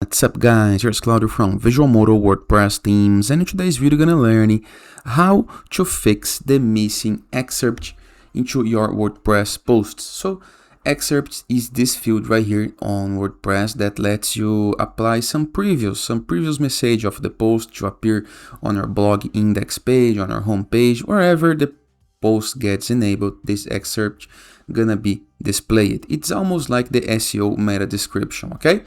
What's up guys, here's Claudio from Visualmodo WordPress themes, and in today's video we're gonna learn how to fix the missing excerpt into your WordPress posts. So excerpts is this field right here on WordPress that lets you apply some previous message of the post to appear on your blog index page, on your home page, wherever the post gets enabled. This excerpt gonna be displayed. It's almost like the SEO meta description, okay?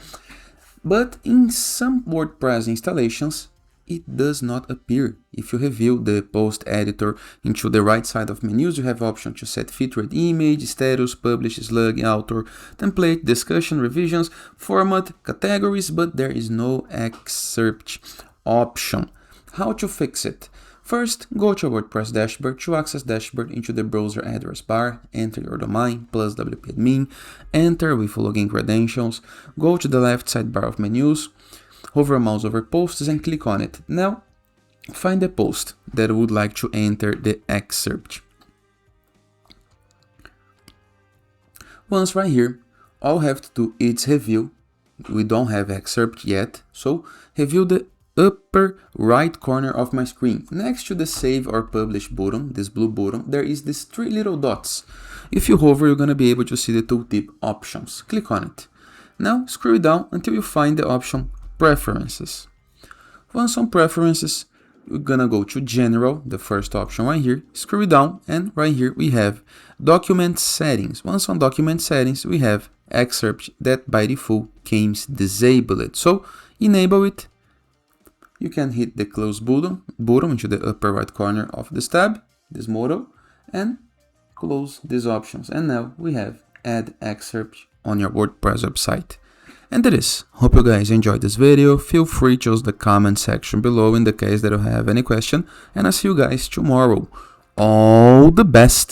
But in some WordPress installations, it does not appear. If you review the post editor into the right side of menus, you have option to set featured image, status, publish, slug, author, template, discussion, revisions, format, categories, but there is no excerpt option. How to fix it? First, go to your WordPress dashboard. To access dashboard, into the browser address bar, enter your domain plus WP admin, enter with login credentials, go to the left sidebar of menus, hover mouse over posts and click on it. Now, find the post that would like to enter the excerpt. Once right here, all we have to do is review. We don't have excerpt yet, so review the upper right corner of my screen. Next to the save or publish button, this blue button, there is these three little dots. If you hover, you're going to be able to see the tooltip options. Click on it. Now scroll down until you find the option preferences. Once on preferences, we're going to go to general, the first option right here. Scroll down and right here we have document settings. Once on document settings, we have excerpt that by default comes disabled. So enable it. You can hit the close button into the upper right corner of this tab, this modal, and close these options. And now we have add excerpt on your WordPress website. And that is. Hope you guys enjoyed this video. Feel free to use the comment section below in the case that you have any question. And I'll see you guys tomorrow. All the best!